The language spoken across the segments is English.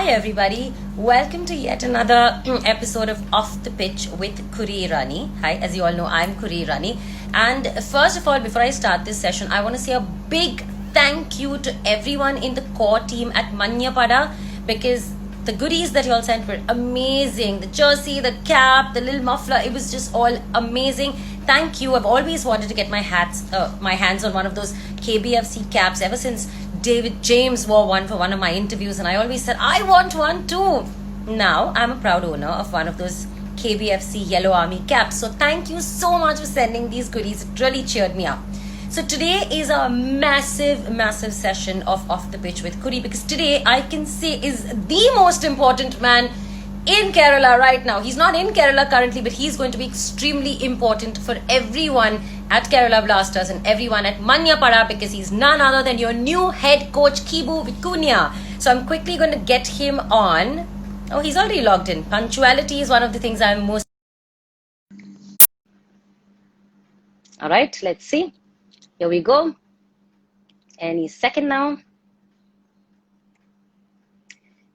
Hi everybody, welcome to yet another episode of Off the Pitch with Khuri Irani. Hi, as you all know, I'm Khuri Irani. And first of all, before I start this session, I want to say a big thank you to everyone in the core team at Manyapada, because the goodies that you all sent were amazing. The jersey, the cap, the little muffler, it was just all amazing. Thank you. I've always wanted to get my hands on one of those KBFC caps ever since David James wore one for one of my interviews, and I always said, I want one too. Now, I'm a proud owner of one of those KBFC Yellow Army caps. So thank you so much for sending these goodies. It really cheered me up. So today is a massive session of Off the Pitch with Khuri, because today I can say is the most important man in Kerala right now. He's not in Kerala currently, but he's going to be extremely important for everyone at Kerala Blasters and everyone at Manyapada, because he's none other than your new head coach, Kibu Vicuna. So I'm quickly going to get him on. Oh, he's already logged in. Punctuality is one of the things I'm most... All right, let's see. Here we go. Any second now.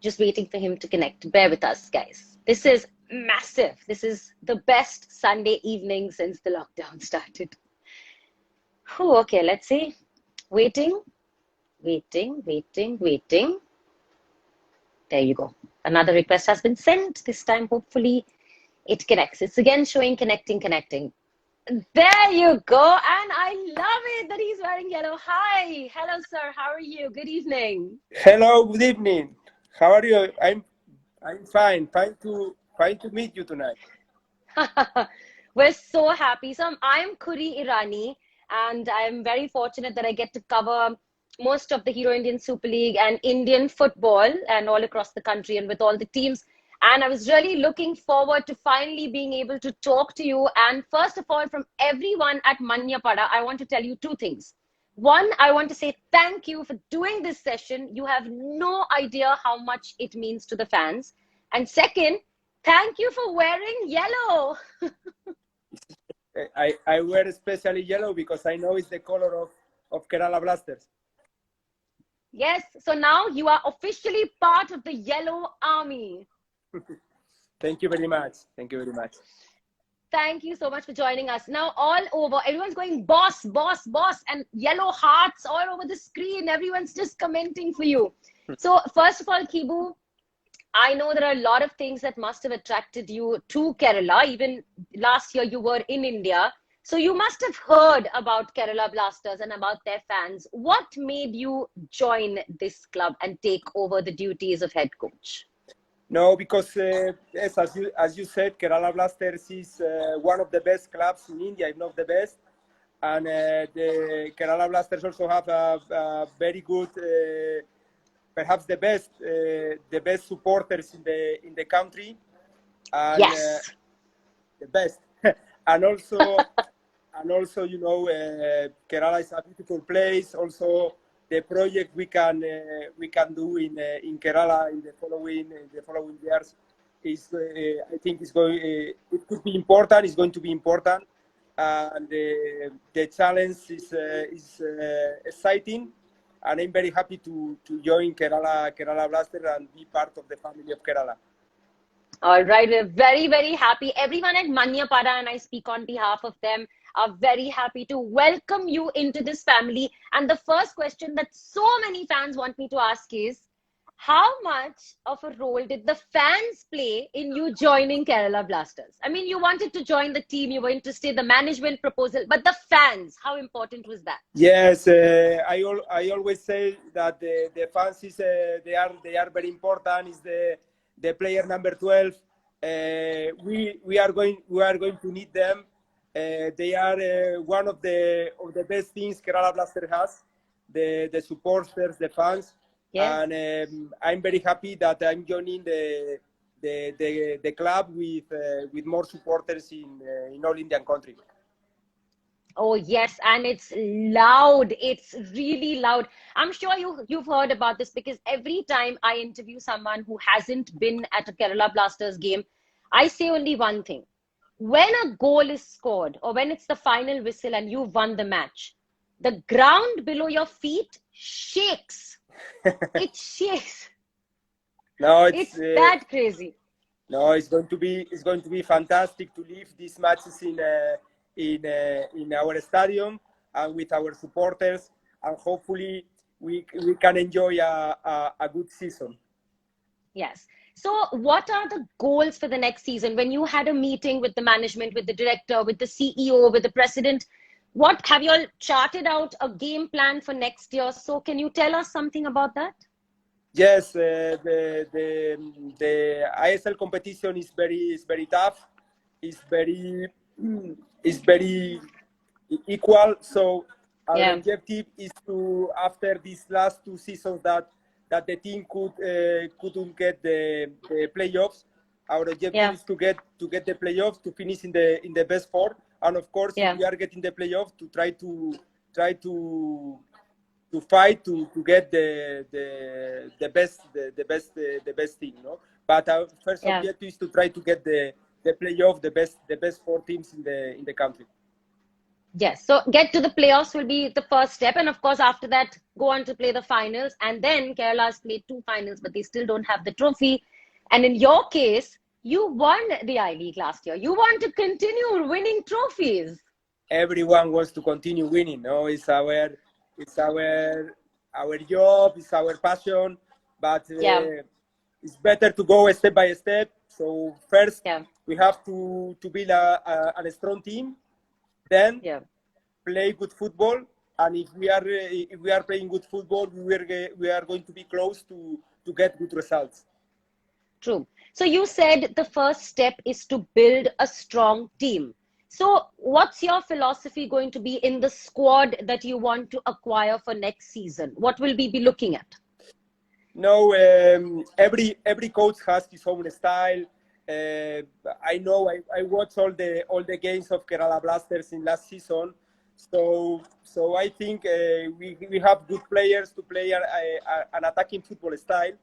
Just waiting for him to connect. Bear with us, guys. This is massive. This is the best Sunday evening since the lockdown started. Whew, okay, let's see. Waiting. There you go. Another request has been sent. This time, hopefully, it connects. It's again showing connecting. There you go. And I love it that he's wearing yellow. Hi. Hello, sir. How are you? Good evening. Hello, good evening. How are you? I'm fine. Fine to meet you tonight. We're so happy. So I'm Khuri Irani, and I'm very fortunate that I get to cover most of the Hero Indian Super League and Indian football and all across the country and with all the teams. And I was really looking forward to finally being able to talk to you. And first of all, from everyone at Manyapada, I want to tell you two things. One, I want to say thank you for doing this session. You have no idea how much it means to the fans. And second, thank you for wearing yellow. I wear especially yellow because I know it's the color of Kerala Blasters. Yes, so now you are officially part of the Yellow Army. Thank you very much. Thank you so much for joining us. Now, all over, everyone's going, boss, and yellow hearts all over the screen. Everyone's just commenting for you. So, first of all, Kibu, I know there are a lot of things that must have attracted you to Kerala. Even last year, you were in India. So, you must have heard about Kerala Blasters and about their fans. What made you join this club and take over the duties of head coach? No, because yes, as you said, Kerala Blasters is one of the best clubs in India, if not the best. And the Kerala Blasters also have a very good, perhaps the best supporters in the country. And, yes, the best. and also, you know, Kerala is a beautiful place. Also, the project we can do in Kerala in the following years is I think is going it could be important. It's going to be important, and the challenge is exciting, and I'm very happy to join Kerala Blaster and be part of the family of Kerala. All right, we're very happy. Everyone at Manyapada, and I speak on behalf of them, are very happy to welcome you into this family. And the first question that so many fans want me to ask is, how much of a role did the fans play in you joining Kerala Blasters? I mean, you wanted to join the team, you were interested, the management proposal, but the fans, how important was that? Yes, I always say that the fans is they are very important. Is the player number 12. We are going to need them. They are one of the best things Kerala Blaster has. The supporters, the fans, yes. And I'm very happy that I'm joining the club with more supporters in all Indian country. Oh, yes. And it's loud. It's really loud. I'm sure you've heard about this, because every time I interview someone who hasn't been at a Kerala Blasters game, I say only one thing. When a goal is scored or when it's the final whistle and you've won the match, the ground below your feet shakes. It shakes. No, It's that crazy. no, it's going to be fantastic to live these matches in our stadium and with our supporters, and hopefully we can enjoy a good season. Yes. So, what are the goals for the next season? When you had a meeting with the management, with the director, with the CEO, with the president, what have you all charted out a game plan for next year? So, can you tell us something about that? Yes, the ISL competition is very tough. It's very it's very equal. So our Yeah, objective is to, after these last two seasons that the team couldn't get the playoffs, our objective yeah, is to get the playoffs, to finish in the best four, and of course if yeah, we are getting the playoffs, to try to fight to get the best the best team, no. But our first yeah. objective is to try to get the playoff, the best four teams in the country. Yes. So, get to the playoffs will be the first step. And of course, after that, go on to play the finals. And then Kerala has played two finals, but they still don't have the trophy. And in your case, you won the I League last year. You want to continue winning trophies. Everyone wants to continue winning, no. It's our job, it's our passion, but Yeah, it's better to go step by step. So first yeah, we have to build a strong team, then yeah. play good football, and if we are playing good football, we are going to be close to get good results. True. So you said the first step is to build a strong team. So what's your philosophy going to be in the squad that you want to acquire for next season? What will we be looking at? No, every coach has his own style. I know I watched all the games of Kerala Blasters in last season, so I think we have good players to play an attacking football style.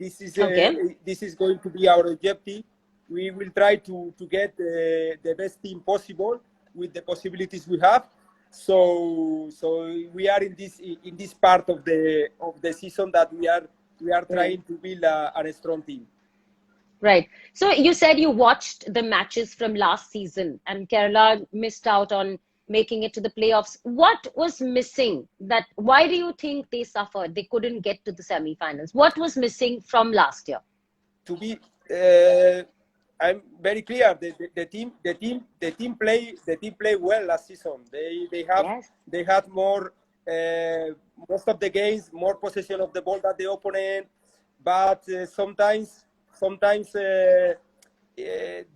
Okay. This is going to be our objective. We will try to get the best team possible with the possibilities we have. So we are in this part of the season that we are Right. trying to build a strong team. Right. So you said you watched the matches from last season and Kerala missed out on making it to the playoffs. What was missing? Why do you think they suffered? They couldn't get to the semi-finals. What was missing from last year? To be, I'm very clear. The team play well last season. Yes. They had more most of the games, more possession of the ball than the opponent, but sometimes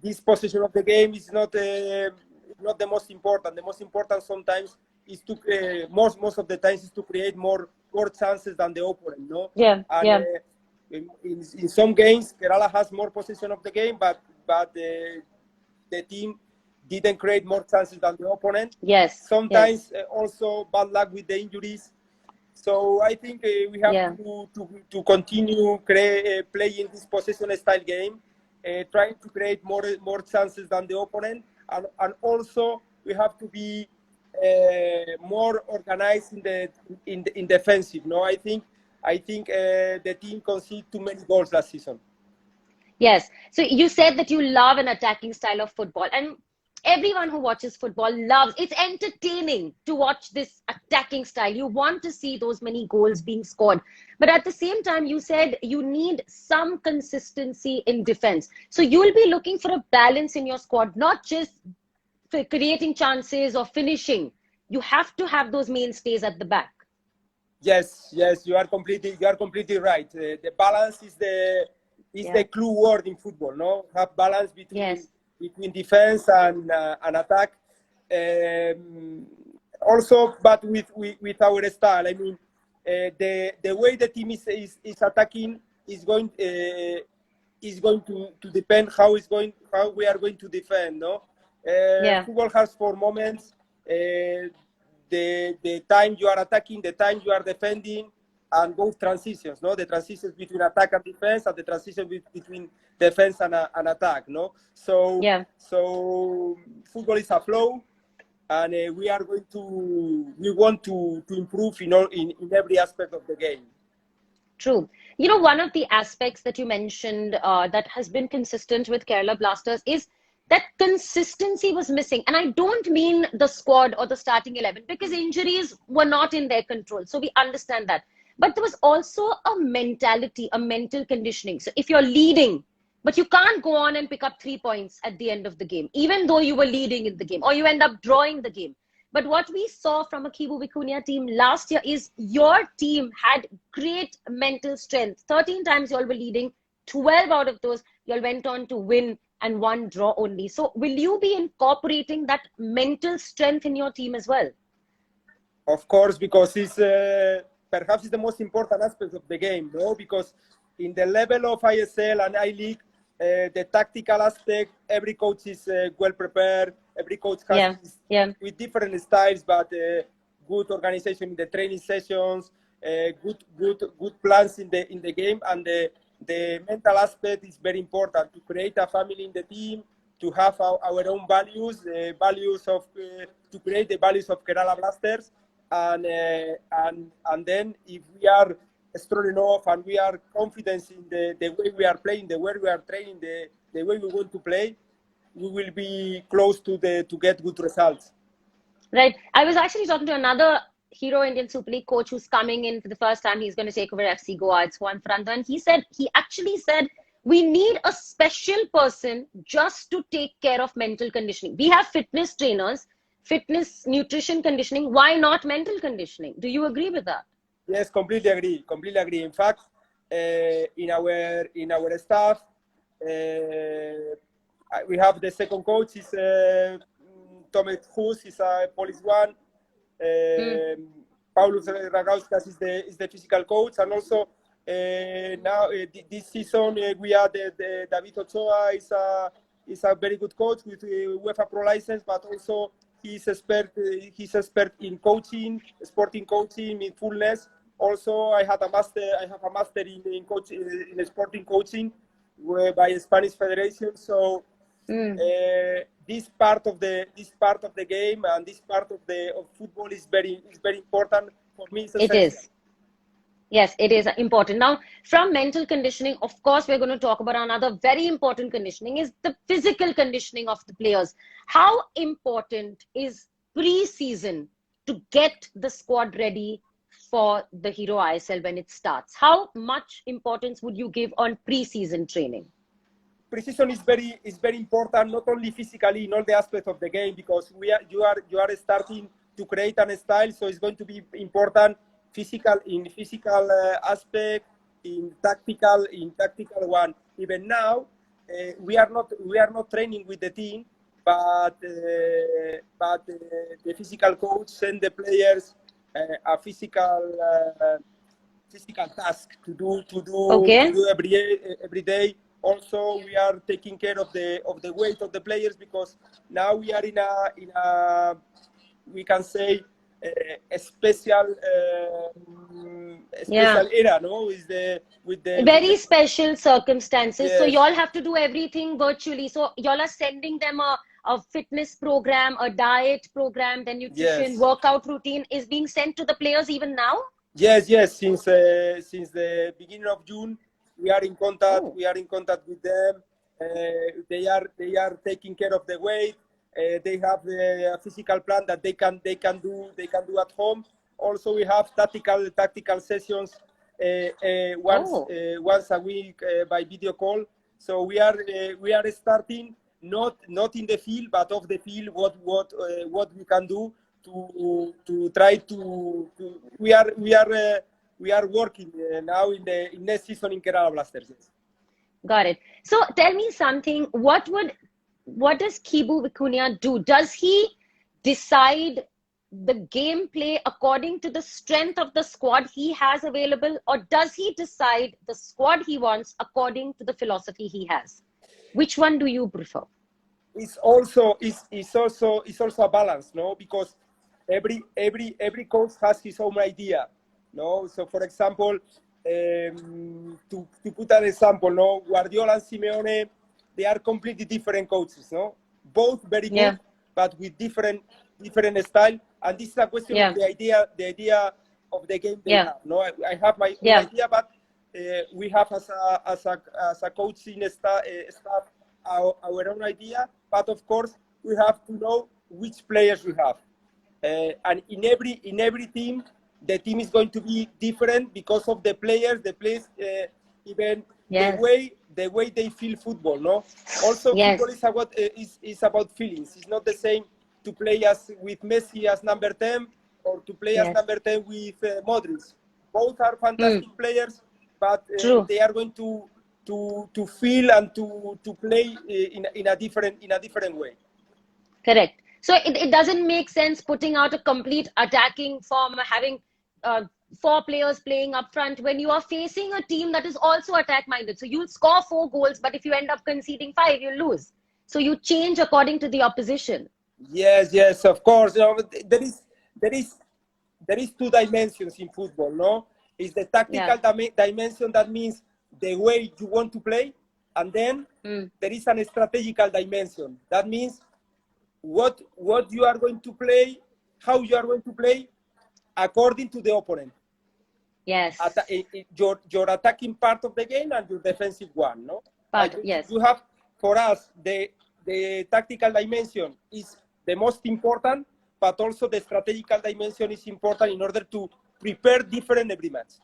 this possession of the game is not the most important. The most important sometimes is to most of the times is to create more chances than the opponent, no. Yeah. And Yeah. in some games Kerala has more possession of the game, but the team didn't create more chances than the opponent. Yes. Yes. Sometimes also bad luck with the injuries. So I think we have Yeah. to continue playing this possession style game, trying to create more chances than the opponent, and also we have to be more organized in defensive. No, I think the team conceded too many goals last season. Yes. So you said that you love an attacking style of football, and everyone who watches football loves it's entertaining to watch this attacking style. You want to see those many goals being scored. But at the same time, you said you need some consistency in defense. So you'll be looking for a balance in your squad, not just for creating chances or finishing. You have to have those mainstays at the back. Yes, you are completely right. The balance is the clue word in football. No, have balance Yes. between defense and attack. Also, but with our style, I mean, the way the team is attacking is going to depend how we are going to defend. No, Yeah. football has 4 moments. The time you are attacking, the time you are defending, and both transitions, no, the transitions between attack and defense, and the transition between defense and attack, no. So Yeah. so football is a flow, and we want to improve in every aspect of the game. True. You know, one of the aspects that you mentioned that has been consistent with Kerala Blasters is that consistency was missing. And I don't mean the squad or the starting 11 because injuries were not in their control. So we understand that. But there was also a mentality, a mental conditioning. So if you're leading, but you can't go on and pick up 3 points at the end of the game, even though you were leading in the game, or you end up drawing the game. But what we saw from a Kibu Vicuna team last year is your team had great mental strength. 13 times you all were leading, 12 out of those you all went on to win and one draw only. So will you be incorporating that mental strength in your team as well? Of course, because it's perhaps it's the most important aspect of the game, no? Because in the level of ISL and I-League, the tactical aspect, every coach is well prepared. Every coach has with different styles, but good organization in the training sessions, good plans in the game, and the mental aspect is very important to create a family in the team, to have our own values, the values of to create the values of Kerala Blasters, and then if we are strong enough and we are confident in the way we are playing, the way we are training, the way we want to play, we will be close to get good results. Right. I was actually talking to another Hero Indian Super League coach who's coming in for the first time. He's going to take over FC Goa. It's Juan Franta. And he actually said, we need a special person just to take care of mental conditioning. We have fitness trainers, fitness, nutrition conditioning. Why not mental conditioning? Do you agree with that? Yes, completely agree. Completely agree. In fact, in our staff, we have the second coach is Tomek Hus, is a Polish one. Paulus Ragauskas is the physical coach, and also now this season we have the David Ochoa is a very good coach with UEFA Pro license, but also he's expert in coaching, sporting coaching, mindfulness. Also, I have a master in coaching, in sporting coaching by Spanish Federation. So this part of the game and this part of football is very important for me. It is. Yes, it is important. Now, from mental conditioning, of course, we're going to talk about another very important conditioning is the physical conditioning of the players. How important is pre-season to get the squad ready for the Hero ISL when it starts? How much importance would you give on pre-season training? Pre-season is very important, not only physically in all the aspects of the game, because you are starting to create a style, so it's going to be important. Physical aspect, in tactical one. Even now, we are not training with the team, but the physical coach send the players a physical task to do every day. Also, we are taking care of the weight of the players, because now we are in a we can say a special era, no? With the special circumstances. Yes. So y'all have to do everything virtually. So y'all are sending them a fitness program, a diet program, then nutrition, workout routine is being sent to the players even now? Yes. Since the beginning of June, we are in contact. We are in contact with them. They are taking care of the weight. They have a physical plan that they can do at home. Also, we have tactical sessions once a week by video call. So we are starting not in the field but off the field. What we can do to try to we are working now in next season in Kerala Blasters. Yes. Got it. So tell me something. What does Kibu Vicuna do? Does he decide the gameplay according to the strength of the squad he has available, or does he decide the squad he wants according to the philosophy he has? Which one do you prefer? It's also a balance, no? Because every coach has his own idea, no? So, for example, to put an example, no, Guardiola and Simeone, they are completely different coaches, no? Both very good, but with different style. And this is a question of the idea of the game they have. No, I have my own idea, but we have as a coaching staff our own idea, but of course we have to know which players we have, and in every team, the team is going to be different because of the players, even Yes. the way they feel football. No, also Yes. football is about feelings. It's not the same to play as with Messi as number 10 or to play as Yes. number 10 with Modric. Both are fantastic players, but True. they are going to feel and to play in a different way. Correct. So it doesn't make sense putting out a complete attacking form, having four players playing up front when you are facing a team that is also attack minded. So you'll score 4 goals, but if you end up conceding 5, you'll lose. So you change according to the opposition. Yes, of course. You know, there is 2 dimensions in football. No, is the tactical dimension, that means the way you want to play, and then there is an strategical dimension. That means what you are going to play, how you are going to play, according to the opponent. Yes. Your attacking part of the game and your defensive one. No. Yes. You have, for us, the tactical dimension is the most important, but also the strategical dimension is important in order to prepare different every match.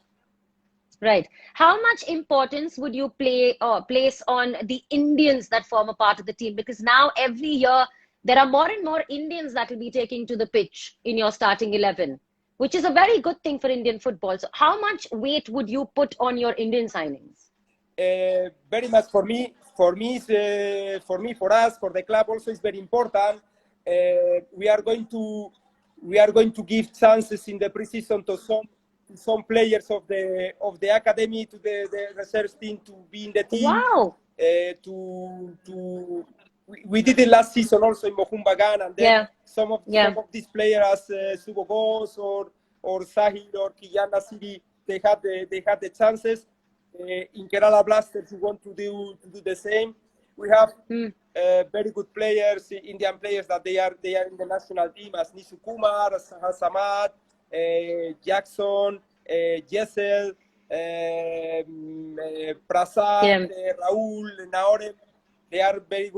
Right. How much importance would you place on the Indians that form a part of the team? Because now every year there are more and more Indians that will be taking to the pitch in your starting 11, which is a very good thing for Indian football. So how much weight would you put on your Indian signings? Very much for us, for the club also is very important. We are going to give chances in the preseason to some players of the academy, to the reserve team, to be in the team. Wow. We did it last season also in Mohumbagan, and then some of these players, as Subogos or Sahil or Kiyan Nasiri, they had the chances. In Kerala Blasters, we want to do the same. We have very good players, Indian players, that they are in the national team, as Nisu Kumar, Samad, Jackson, Jessel, Prasad, Raul, Naorem. They are very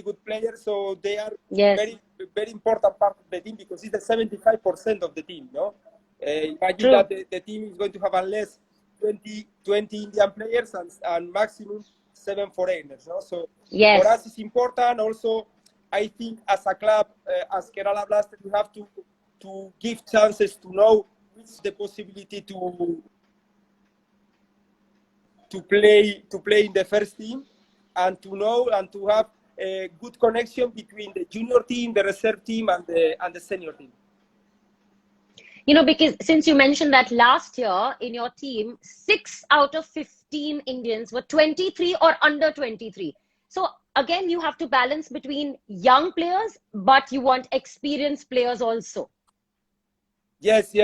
good players. So they are very important part of the team, because it's the 75% of the team. No, imagine that the team is going to have unless 20 Indian players and maximum 7 foreigners. No? So for us it's important. Also, I think as a club, as Kerala Blasters, we have to give chances to know which is the possibility to play in the first team, and to know and to have a good connection between the junior team, the reserve team, and the senior team. You know, because since you mentioned that last year in your team, 6 out of 15 Indians were 23 or under 23. So again, you have to balance between young players, but you want experienced players also. Yes. You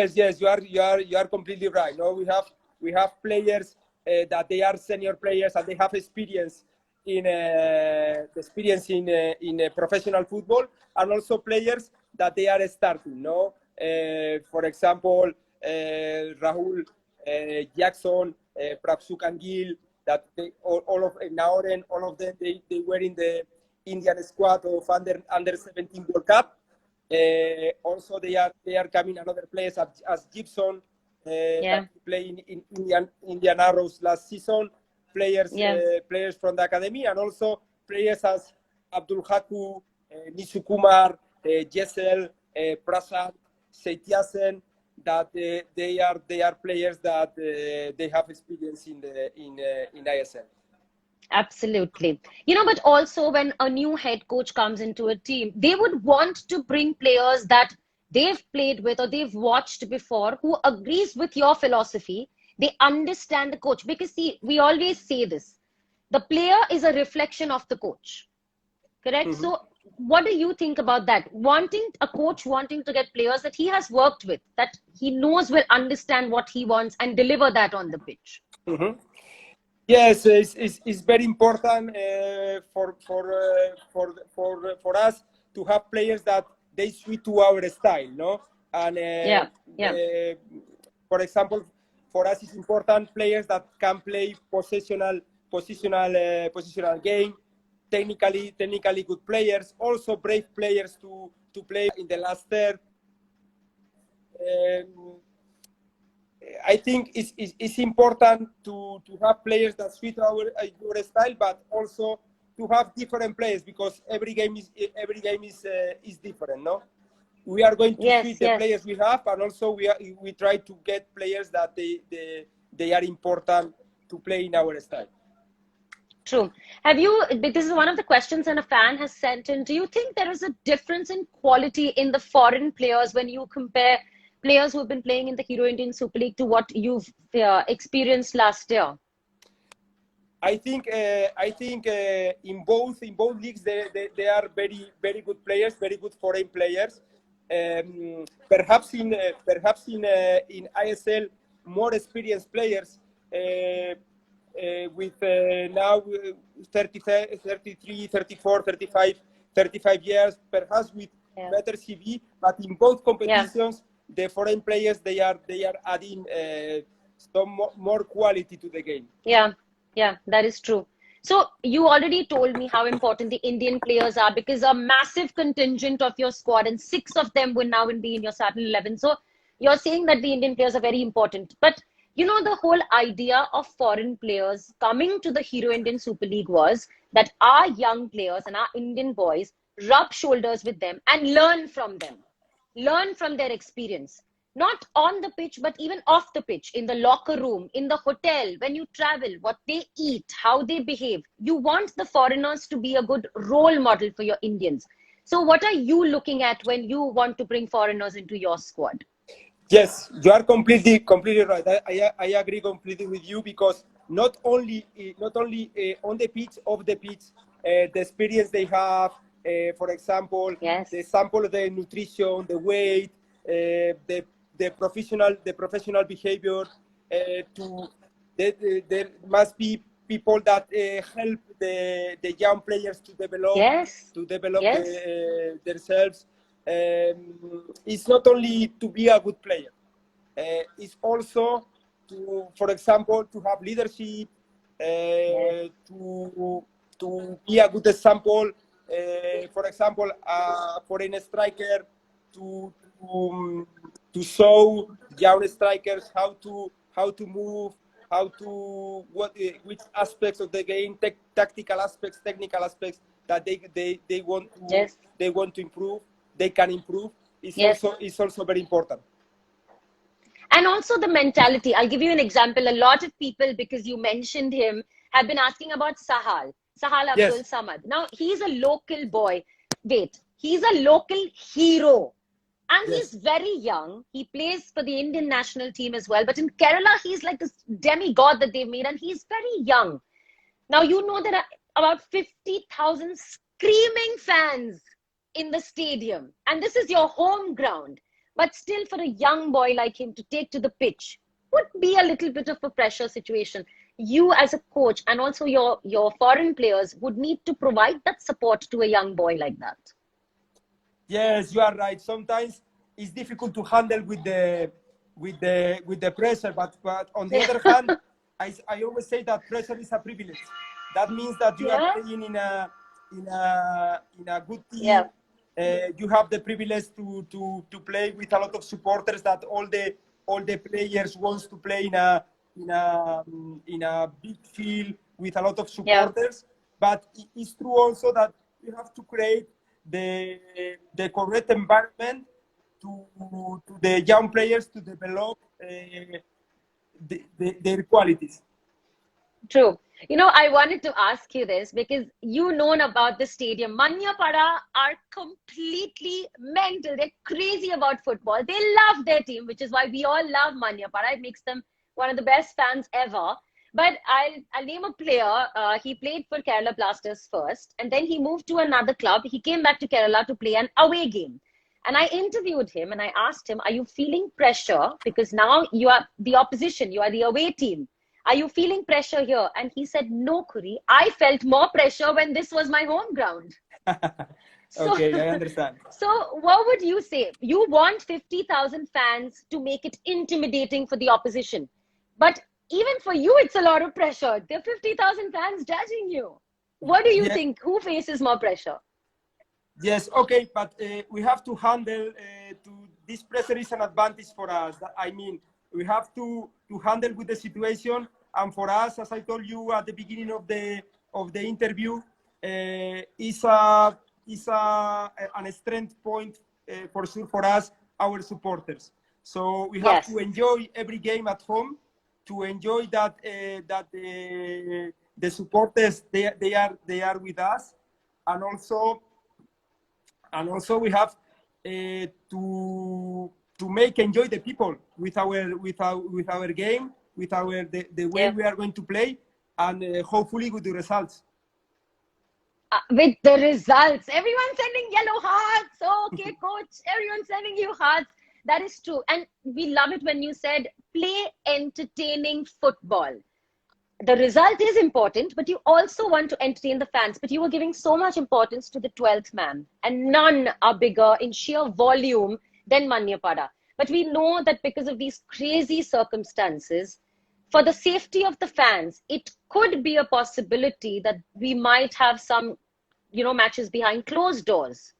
are completely right. No, we have players that they are senior players and they have experience in professional football, and also players that they are starting. No. For example, Rahul, Jackson, Prabsuk and Gill, that all of Naoren, all of them, they were in the Indian squad of under 17 World Cup. Also, they are coming another players as Gibson, that played in Indian Arrows last season. Players from the academy, and also players as Abdul Haku, Nisu Kumar, Jessel, Prasad, Seitiasen, that they are players that they have experience in ISL. Absolutely. You know, but also when a new head coach comes into a team, they would want to bring players that they've played with or they've watched before, who agrees with your philosophy. They understand the coach, because see, we always say this: the player is a reflection of the coach. Correct? Mm-hmm. So what do you think about that? A coach wanting to get players that he has worked with, that he knows will understand what he wants and deliver that on the pitch. Mm-hmm. Yes, it's very important for us to have players that they suit to our style, no? And for example, for us, it's important players that can play positional game, technically good players, also brave players to play in the last third. I think it's important to have players that suit our style, but also to have different players, because every game is different. No, we are going to suit the players we have, and also we try to get players that they are important to play in our style. True. This is one of the questions and a fan has sent in. Do you think there is a difference in quality in the foreign players when you compare players who have been playing in the Hero Indian Super League to what you've experienced last year? I think in both leagues they are very good players, very good foreign players. Perhaps in ISL, more experienced players with now 33, 34, 35 years, perhaps with better CV. But in both competitions, the foreign players they are adding some more quality to the game. Yeah, that is true. So you already told me how important the Indian players are, because a massive contingent of your squad and 6 of them will now be in your starting 11. So you're saying that the Indian players are very important. But you know, the whole idea of foreign players coming to the Hero Indian Super League was that our young players and our Indian boys rub shoulders with them and learn from them, learn from their experience. Not on the pitch, but even off the pitch, in the locker room, in the hotel, when you travel, what they eat, how they behave. You want the foreigners to be a good role model for your Indians. So what are you looking at when you want to bring foreigners into your squad? Yes, you are completely right. I agree completely with you, because not only on the pitch, off the pitch, the experience they have, for example, the sample of the nutrition, the weight, the professional behavior. There must be people that help the young players to develop themselves. It's not only to be a good player. It's also to, for example, to have leadership, to be a good example. For example, for a striker to show young strikers how to move, which aspects of the game, tactical aspects, technical aspects that they want to improve, they can improve. It's also very important. And also the mentality. I'll give you an example. A lot of people, because you mentioned him, have been asking about Sahal Abdul Samad. Now, he's a local boy. He's a local hero. And he's very young. He plays for the Indian national team as well. But in Kerala, he's like this demigod that they've made. And he's very young. Now, you know there are about 50,000 screaming fans in the stadium. And this is your home ground. But still, for a young boy like him to take to the pitch would be a little bit of a pressure situation. You as a coach and also your foreign players would need to provide that support to a young boy like that. Yes, you are right. Sometimes it's difficult to handle with the pressure, but on the other hand, I always say that pressure is a privilege. That means that you are playing in a good team. You have the privilege to play with a lot of supporters. That all the players wants to play in a big field with a lot of supporters. But it's true also that you have to create the correct environment to the young players to develop their qualities. True. You know, I wanted to ask you this because you know about the stadium. Manyapada are completely mental. They're crazy about football. They love their team, which is why we all love Manyapada. It makes them one of the best fans ever. But I'll name a player. He played for Kerala Blasters first, and then he moved to another club. He came back to Kerala to play an away game. And I interviewed him and I asked him, are you feeling pressure? Because now you are the opposition, you are the away team. Are you feeling pressure here? And he said, no, Khuri. I felt more pressure when this was my home ground. Okay, I understand. So what would you say? You want 50,000 fans to make it intimidating for the opposition. But even for you, it's a lot of pressure. There are 50,000 fans judging you. What do you Yeah. think? Who faces more pressure? Yes, okay, but we have to handle this pressure is an advantage for us. I mean, we have to handle with the situation, and for us, as I told you at the beginning of the interview, is an strength point for sure for us, our supporters. So we have Yes. to enjoy every game at home, to enjoy that the supporters they are with us, and also we have to make enjoy the people with our game, with the way we are going to play, and hopefully with the results. With the results, everyone's sending yellow hearts. Okay, coach, everyone's sending you hearts. That is true, and we love it when you said play entertaining football. The result is important, but you also want to entertain the fans. But you were giving so much importance to the 12th man, and none are bigger in sheer volume than Manyapada. But we know that because of these crazy circumstances, for the safety of the fans, it could be a possibility that we might have some, matches behind closed doors.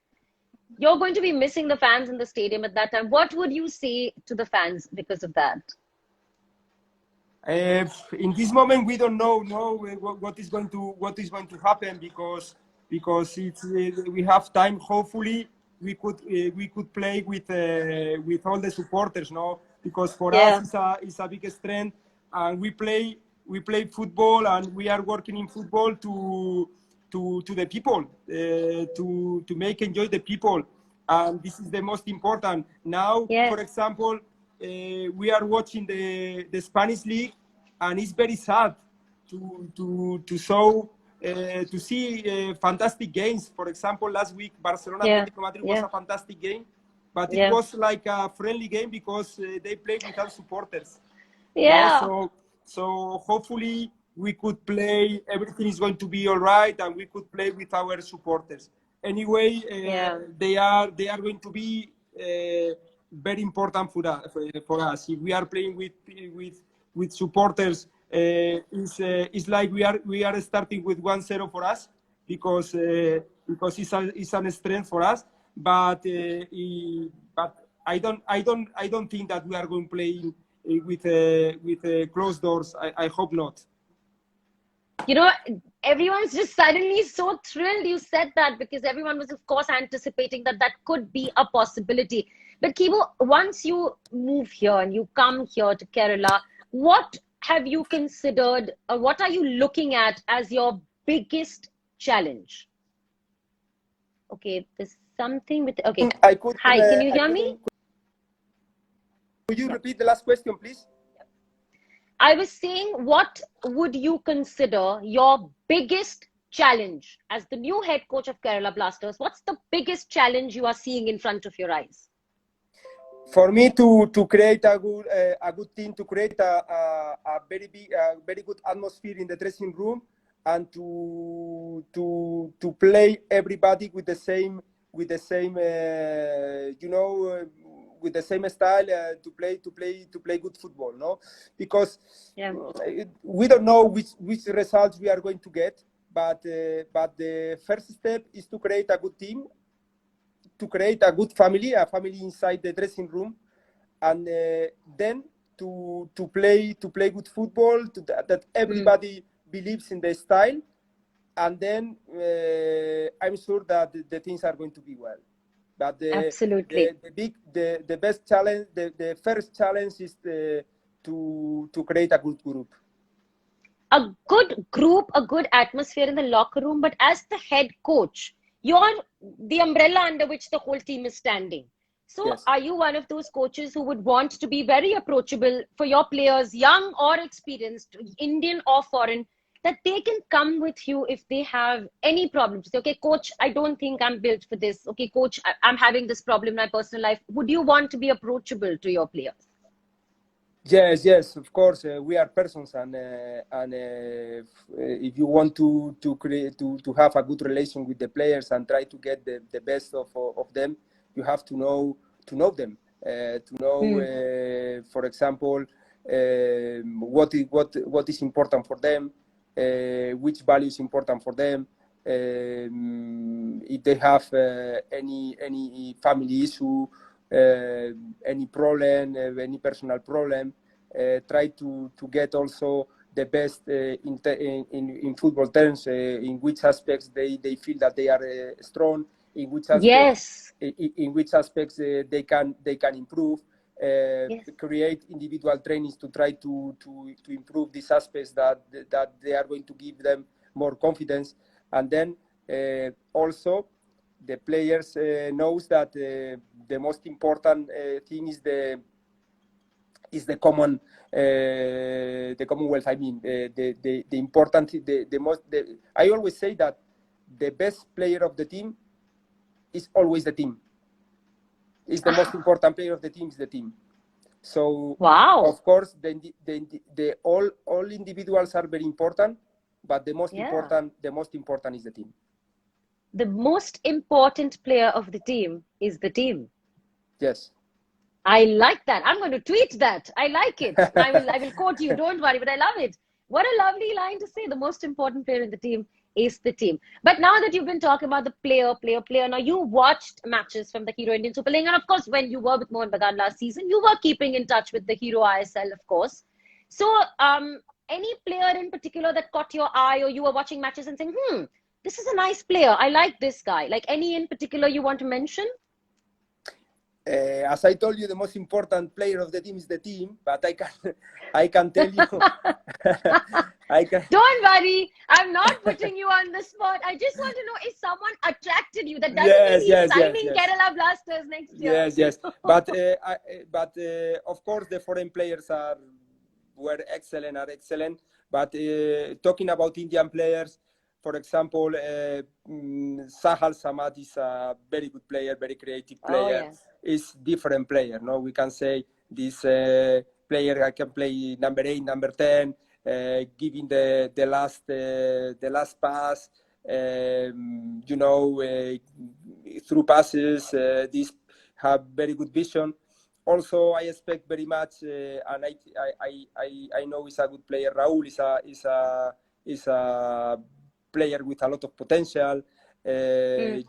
You're going to be missing the fans in the stadium at that time. What would you say to the fans because of that? In this moment, we don't know what is going to happen, because it's we have time. Hopefully, we could play with all the supporters, no? Because for us, it's a big strength, and we play football, and we are working in football to the people, to make enjoy the people, and this is the most important. Now, for example, we are watching the Spanish league, and it's very sad to see fantastic games. For example, last week Barcelona Atletico Madrid was a fantastic game, but it was like a friendly game because they played without supporters. So hopefully we could play. Everything is going to be all right, and we could play with our supporters. Anyway, they are going to be very important for us. If we are playing with supporters, it's like we are starting with 1-0 for us, because it's a strength for us. But I don't think that we are going to play with closed doors. I hope not. Everyone's just suddenly so thrilled you said that, because everyone was, of course, anticipating that could be a possibility. But Kibu, once you move here and you come here to Kerala, what have you considered, or what are you looking at as your biggest challenge? Okay, there's something with... Okay. Hi, can you hear me? Could you repeat the last question, please? I was saying, what would you consider your biggest challenge as the new head coach of Kerala Blasters? What's the biggest challenge you are seeing in front of your eyes? For me, to create a good team, to create a very good atmosphere in the dressing room, and to play everybody with the same with the same style, to play good football, no? Because we don't know which results we are going to get, but the first step is to create a good team, to create a good family, a family inside the dressing room, and then to play good football, that everybody believes in the style, and then I'm sure that the things are going to be well. But absolutely, the best challenge, the first challenge is to create a good group. A good group, a good atmosphere in the locker room. But as the head coach, you're the umbrella under which the whole team is standing. So are you one of those coaches who would want to be very approachable for your players, young or experienced, Indian or foreign, that they can come with you if they have any problems? Say, okay, coach, I don't think I'm built for this. Okay, coach, I'm having this problem in my personal life. Would you want to be approachable to your players? Yes, of course. We are persons, and if you want to have a good relation with the players and try to get the best of them, you have to know them. For example, what is important for them, which value is important for them. If they have any family issue, any problem, any personal problem, try to get also the best in football terms, in which aspects they feel that they are strong, in which aspects, in which aspects they can improve. Create individual trainings to try to improve these aspects that they are going to give them more confidence. And then also the players knows that the most important thing is the commonwealth. I mean, the important, I always say that the best player of the team is always the team. It's the most important player of the team is the team. So of course, the all individuals are very important, but the most important is the team. The most important player of the team is the team. Yes. I like that. I'm going to tweet that. I like it. I will quote you. Don't worry, but I love it. What a lovely line to say. The most important player in the team is the team. But now that you've been talking about the player, now you watched matches from the Hero Indian Super League. And of course, when you were with Mohan Bagan last season, you were keeping in touch with the Hero ISL, of course. So any player in particular that caught your eye, or you were watching matches and saying, this is a nice player. I like this guy. Like any in particular you want to mention? As I told you, the most important player of the team is the team, but I can tell you. Don't worry, I'm not putting you on the spot. I just want to know if someone attracted you. That doesn't mean he's signing Kerala Blasters next year. Yes. But of course, the foreign players are excellent. But talking about Indian players, for example, Sahal Samad is a very good player, very creative player. Is different player. No, we can say this player I can play number 8, number 10, giving the last pass. Through passes. These have very good vision. Also, I expect very much, and I know he's a good player. Raul is a player with a lot of potential.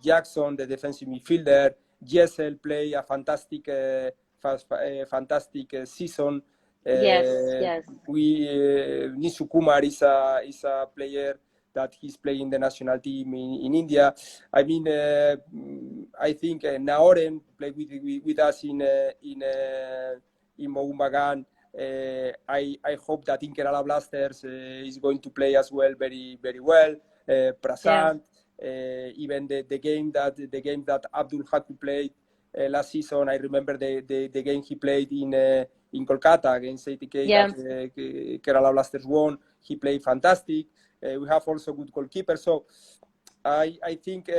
Jackson, the defensive midfielder. Jessel play a fantastic season. Nishu Kumar is a player that he's playing the national team in India. I mean, I think Naoren played with us in Mohun Bagan. I hope that in Kerala Blasters is going to play as well very, very well. Prasant. Even the game that Abdul Haku played last season, I remember the game he played in Kolkata against ATK that Kerala Blasters won. He played fantastic. We have also good goalkeepers. So I think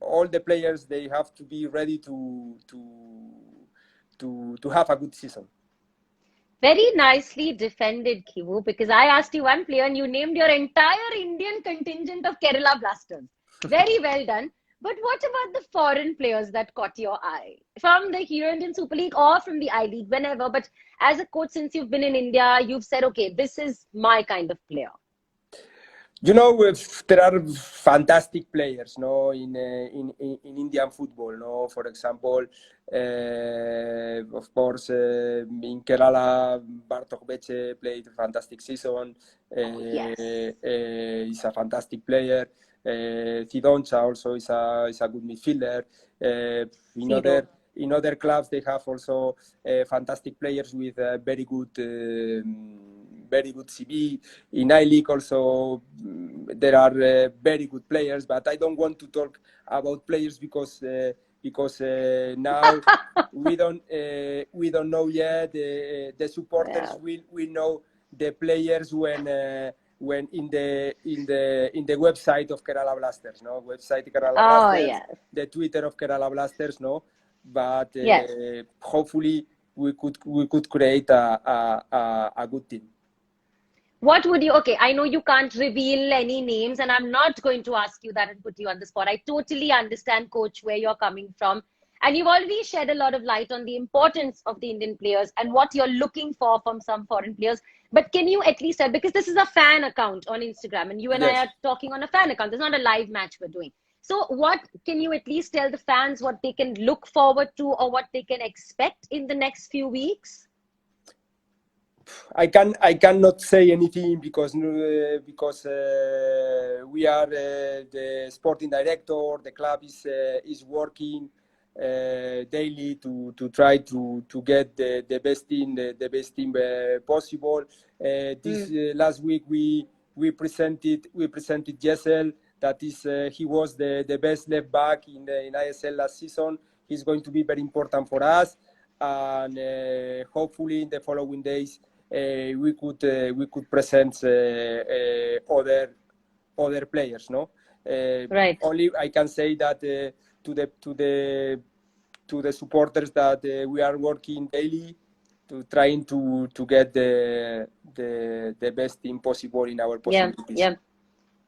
all the players, they have to be ready to have a good season. Very nicely defended, Kibu, because I asked you one player and you named your entire Indian contingent of Kerala Blasters. Very well done. But what about the foreign players that caught your eye? From the Hero Indian Super League or from the I-League, whenever. But as a coach, since you've been in India, you've said, okay, this is my kind of player. You know, there are fantastic players, no, in Indian football, no. For example, of course, in Kerala, Bartok Beche played a fantastic season. He's a fantastic player. Sidoncha also is a good midfielder. In other clubs, they have also fantastic players with very good CV. In I-League also there are very good players, but I don't want to talk about players because now we don't know yet. The supporters will know the players when in the website of Kerala Blasters, no, website Kerala Blasters, the Twitter of Kerala Blasters, no, but hopefully we could create a good team. What would you, I know you can't reveal any names and I'm not going to ask you that and put you on the spot. I totally understand, coach, where you're coming from. And you've already shed a lot of light on the importance of the Indian players and what you're looking for from some foreign players. But can you at least, because this is a fan account on Instagram and you and I Yes. are talking on a fan account, there's not a live match we're doing. So what can you at least tell the fans what they can look forward to or what they can expect in the next few weeks? I cannot say anything because we are the sporting director. The club is working daily to try to get the best team possible. This last week we presented Jessel. That is he was the best left back in ISL last season. He's going to be very important for us, and hopefully in the following days we could present other players. No, Right. only I can say that to the supporters that we are working daily to trying to get the best team possible in our Yeah. possibilities. Yeah.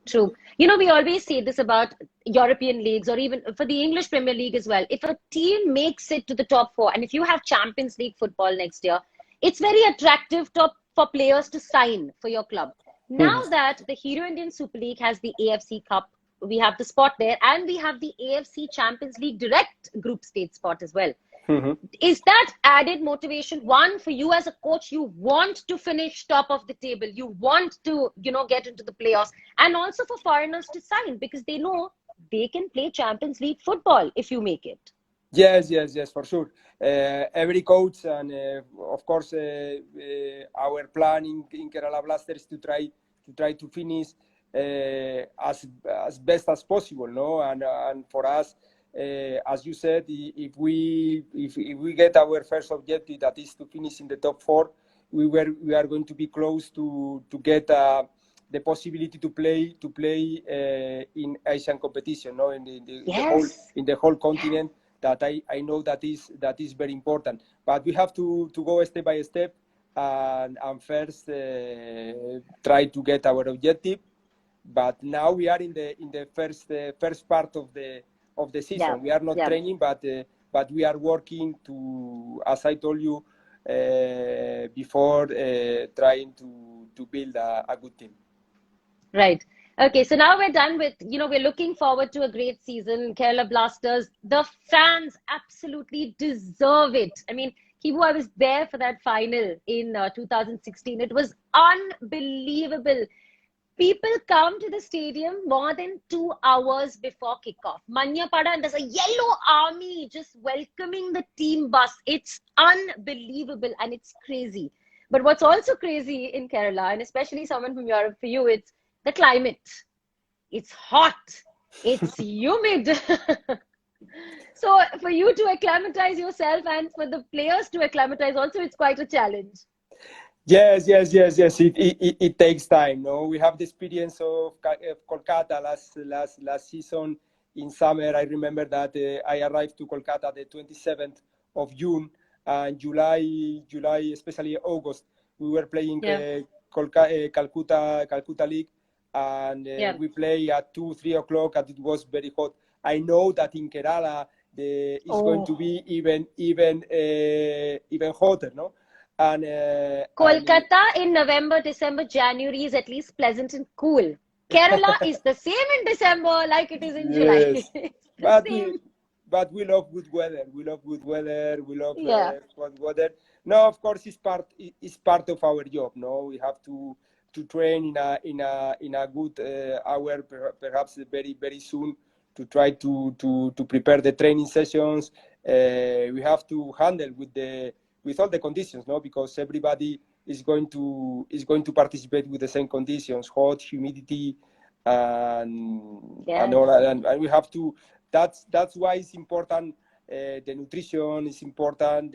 True. You know, we always say this about European leagues or even for the English Premier League as well. If a team makes it to the top four, and if you have Champions League football next year, it's very attractive for players to sign for your club. Now that the Hero Indian Super League has the AFC Cup, we have the spot there, and we have the AFC Champions League direct group stage spot as well. Is that added motivation? One, for you as a coach, you want to finish top of the table. You want to, get into the playoffs. And also for foreigners to sign because they know they can play Champions League football if you make it. Yes, for sure. Every coach and of course our plan in Kerala Blasters to try to finish as best as possible, no? And for us, as you said, if we get our first objective, that is to finish in the top four, we are going to be close to get the possibility to play in Asian competition, no, in the whole continent. That I know that is very important, but we have to go step by step and first try to get our objective. But now we are in the first part of the season. Yeah. We are not training, but we are working to, as I told you before, trying to build a good team. Right. Okay, so now we're done with, we're looking forward to a great season. Kerala Blasters, the fans absolutely deserve it. I mean, Kibu, I was there for that final in 2016. It was unbelievable. People come to the stadium more than 2 hours before kickoff. Manyapada, and there's a yellow army just welcoming the team bus. It's unbelievable and it's crazy. But what's also crazy in Kerala, and especially someone from Europe, for you, it's the climate. It's hot. It's humid. So for you to acclimatize yourself and for the players to acclimatize also, it's quite a challenge. Yes. It takes time. No, we have the experience of Kolkata last season in summer. I remember that I arrived to Kolkata the 27th of June, and July, especially August, we were playing Calcutta League, and we play at 2-3 o'clock, and it was very hot. I know that in Kerala it's going to be even hotter, no? And Kolkata in November, December, January is at least pleasant and cool. Kerala is the same in December like it is in July. But we love good weather. We love hot weather. No, of course, it's part of our job. No, we have to train in a good hour, perhaps very very soon, to try to prepare the training sessions. We have to handle with all the conditions, no, because everybody is going to participate with the same conditions: hot, humidity, and all, and we have to. That's why it's important. The nutrition is important.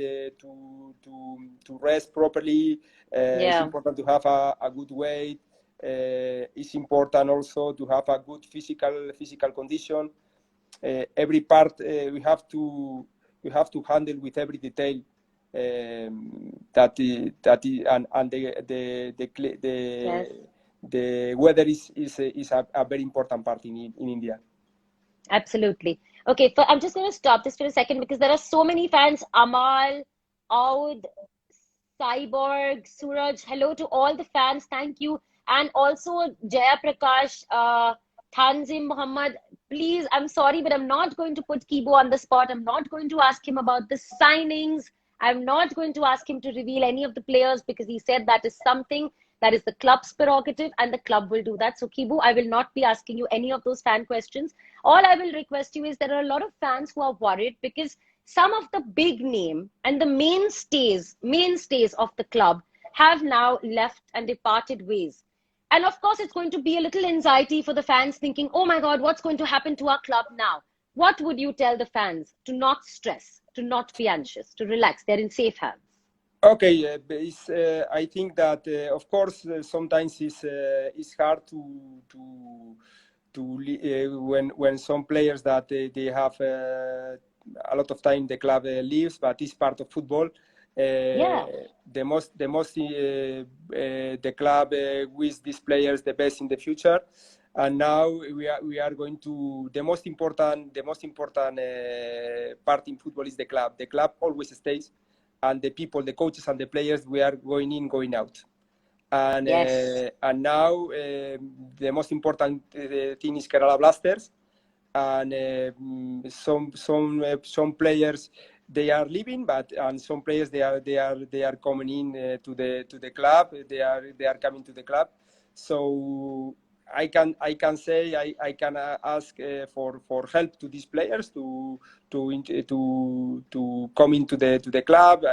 To rest properly. It's important to have a good weight. It's important also to have a good physical condition. Every part we have to handle with every detail. And the weather is a very important part in India. Absolutely. Okay, I'm just going to stop this for a second because there are so many fans. Amal, Aud, Cyborg, Suraj, hello to all the fans. Thank you. And also Jaya Prakash, Tanzim Muhammad. Please, I'm sorry, but I'm not going to put Kibu on the spot. I'm not going to ask him about the signings. I'm not going to ask him to reveal any of the players because he said that is something that is the club's prerogative and the club will do that. So, Kibu, I will not be asking you any of those fan questions. All I will request you is there are a lot of fans who are worried because some of the big name and the mainstays of the club have now left and departed ways. And of course, it's going to be a little anxiety for the fans thinking, oh my God, what's going to happen to our club now? What would you tell the fans to not stress, to not be anxious, to relax? They're in safe hands. Okay, I think that of course sometimes it's hard to when some players that they have a lot of time the club leaves, but it's part of football. Yeah. The club wish these players the best in the future, and now we are going to the most important part in football is the club. The club always stays, and the people, the coaches, and the players, we are going in, going out. Yes. And now the most important thing is Kerala Blasters, and some players they are leaving, but and some players they are coming in to the club. They are coming to the club. So I can say I can ask for help to these players to come into the club.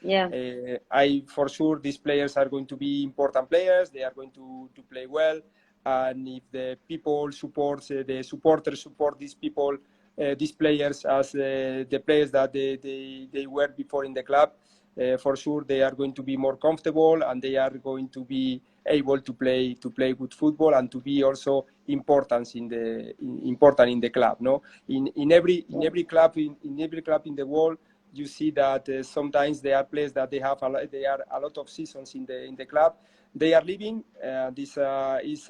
Yeah. I for sure these players are going to be important players. They are going to play well, and if the people supports the supporters support these people, these players as the players that they were before in the club, for sure they are going to be more comfortable and they are going to be able to play good football and to be also important in the club. No, in every club in the world, you see that sometimes there are players that they are a lot of seasons in the club. They are leaving. This is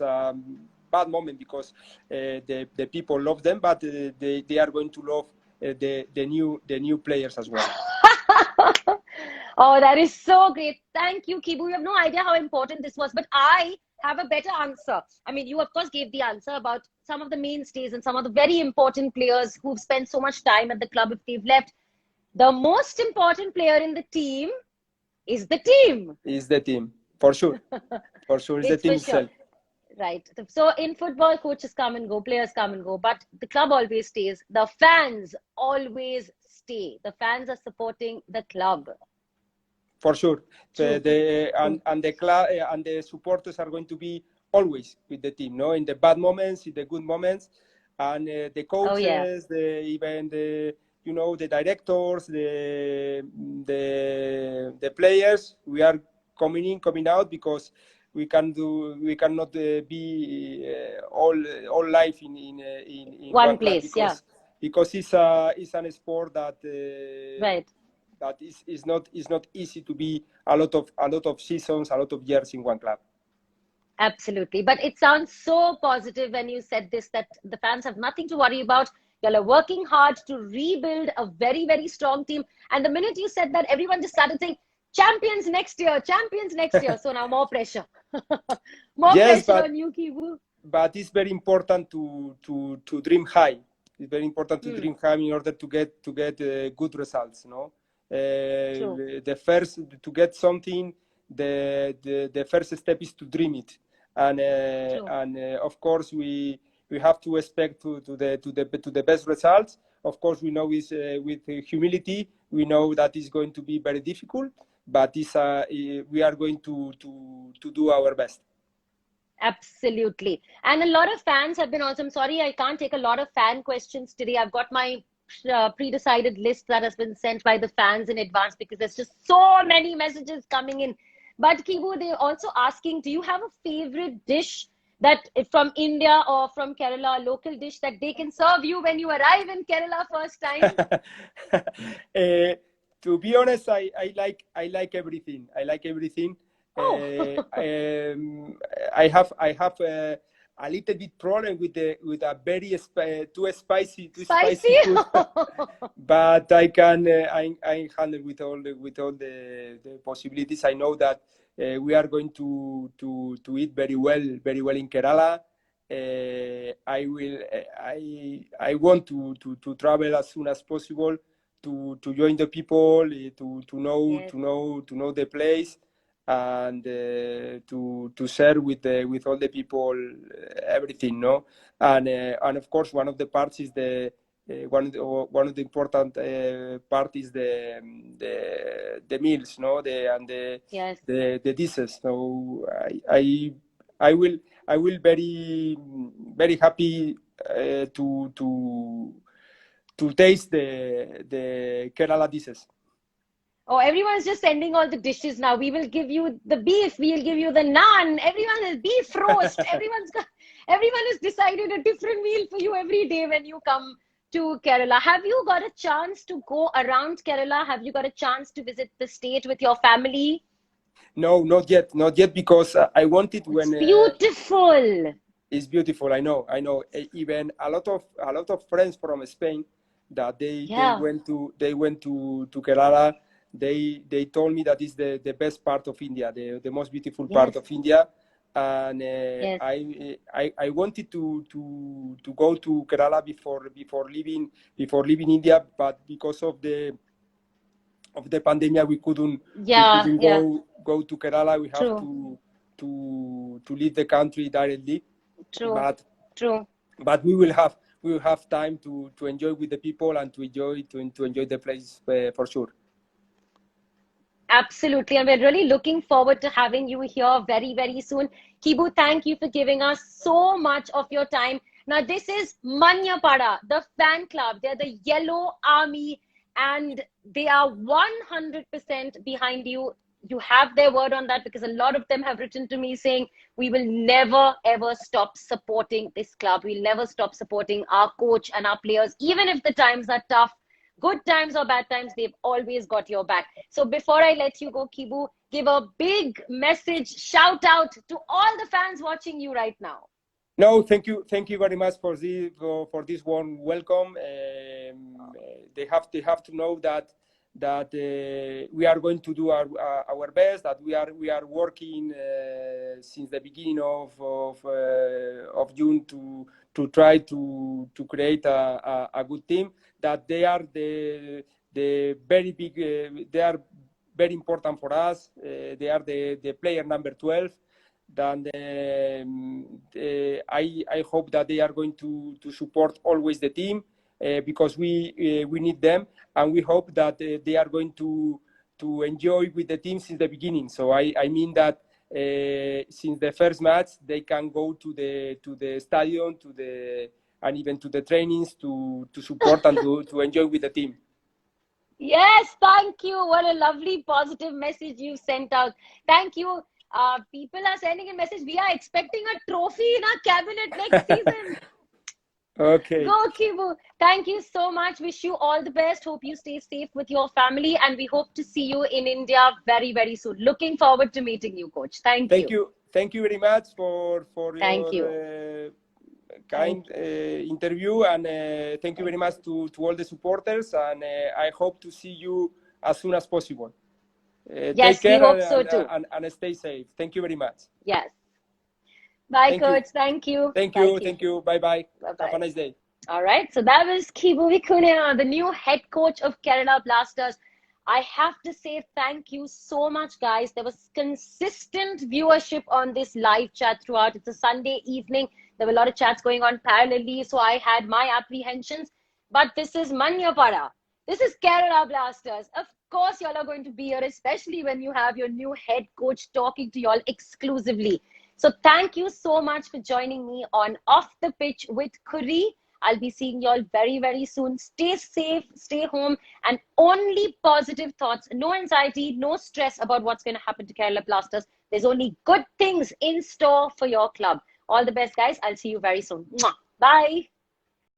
a bad moment because the people love them, but they are going to love the new players as well. Oh, that is so great. Thank you, Kibu. You have no idea how important this was, but I have a better answer. I mean, you of course gave the answer about some of the mainstays and some of the very important players who've spent so much time at the club if they've left. The most important player in the team is the team. Is the team, for sure. For sure, it's the It's team for sure. itself. Right. So in football, coaches come and go, players come and go, but the club always stays. The fans always stay. The fans are supporting the club. For sure. True. And the club and the supporters are going to be always with the team, no? In the bad moments, in the good moments, and the Oh, yeah. coaches, even the the directors, the players, we are coming in, coming out because we cannot be all life in One one club place. Yeah. because it's an sport that Right. that is not easy to be a lot of seasons, a lot of years in one club. Absolutely. But it sounds so positive when you said this, that the fans have nothing to worry about. Y'all are working hard to rebuild a very, very strong team. And the minute you said that, everyone just started saying, champions next year, champions next year. So now more pressure. More Yes, pressure on you, Kibu. but it's very important to dream high. It's very important to dream high in order to get good results. No, True. the first to get something, the first step is to dream it, and True. of course we have to expect to the best results. Of course, we know is with humility. We know that is going to be very difficult, but we are going to do our best. Absolutely. And a lot of fans have been also, I'm sorry, I can't take a lot of fan questions today. I've got my pre-decided list that has been sent by the fans in advance because there's just so many messages coming in. But Kibu, they're also asking, do you have a favorite dish that from India or from Kerala, a local dish that they can serve you when you arrive in Kerala first time? To be honest, I like everything. I like everything. Oh, I have a little bit problem with a very too spicy Spicy. food. But I can I handle with all the possibilities. I know that we are going to eat very well in Kerala. I want to travel as soon as possible to join the people, to know the place, and to share with all the people everything, no. And of course, one of the parts is one of the important part is the meals, no, the dishes. So I will very happy to taste the Kerala dishes. Oh, everyone's just sending all the dishes now. We will give you the beef. We'll give you the naan. Everyone is beef roast. Everyone has decided a different meal for you every day when you come to Kerala. Have you got a chance to go around Kerala? Have you got a chance to visit the state with your family? No, not yet, because I wanted when. It's beautiful. It's beautiful. I know. Even a lot of friends from Spain that they went to Kerala. They told me that is the best part of India, the most beautiful part of India. And I wanted to go to Kerala before leaving India, but because of the pandemic we couldn't go to Kerala. We have to leave the country directly. But we will have time to enjoy with the people and to enjoy the place for sure. Absolutely, and we're really looking forward to having you here very, very soon. Kibu, thank you for giving us so much of your time. Now, this is Manyapada, the fan club. They're the Yellow Army, and they are 100% behind you. You have their word on that, because a lot of them have written to me saying, we will never, ever stop supporting this club. We'll never stop supporting our coach and our players, even if the times are tough. Good times or bad times, they've always got your back. So before I let you go, Kibu, give a big message, shout out to all the fans watching you right now. No, thank you very much for this warm welcome. They have to know that we are going to do our best. That we are working since the beginning of June to try to create a good team. That they are the very big. They are very important for us. They are the player number 12. Then I hope that they are going to support always the team, because we need them, and we hope that they are going to enjoy with the team since the beginning. So I mean that since the first match they can go to the stadium, and even to the trainings to support and to enjoy with the team. Yes, thank you. What a lovely positive message you sent out. Thank you. People are sending a message. We are expecting a trophy in our cabinet next season. Okay. Go, Kibu. Thank you so much. Wish you all the best. Hope you stay safe with your family. And we hope to see you in India very, very soon. Looking forward to meeting you, Coach. Thank you. Thank you very much for your kind interview. And thank you very much to all the supporters. And I hope to see you as soon as possible. Yes, take care, we hope so too. And stay safe. Thank you very much. Yes. Bye, Coach. Thank you. Thank you. Bye-bye. Have a nice day. All right. So that was Kibu Vicuna, the new head coach of Kerala Blasters. I have to say thank you so much, guys. There was consistent viewership on this live chat throughout. It's a Sunday evening. There were a lot of chats going on parallelly, so I had my apprehensions. But this is Manyapada. This is Kerala Blasters. Of course, y'all are going to be here, especially when you have your new head coach talking to y'all exclusively. So thank you so much for joining me on Off the Pitch with Khuri. I'll be seeing y'all very, very soon. Stay safe, stay home, and only positive thoughts. No anxiety, no stress about what's going to happen to Kerala Blasters. There's only good things in store for your club. All the best, guys. I'll see you very soon. Mwah. Bye.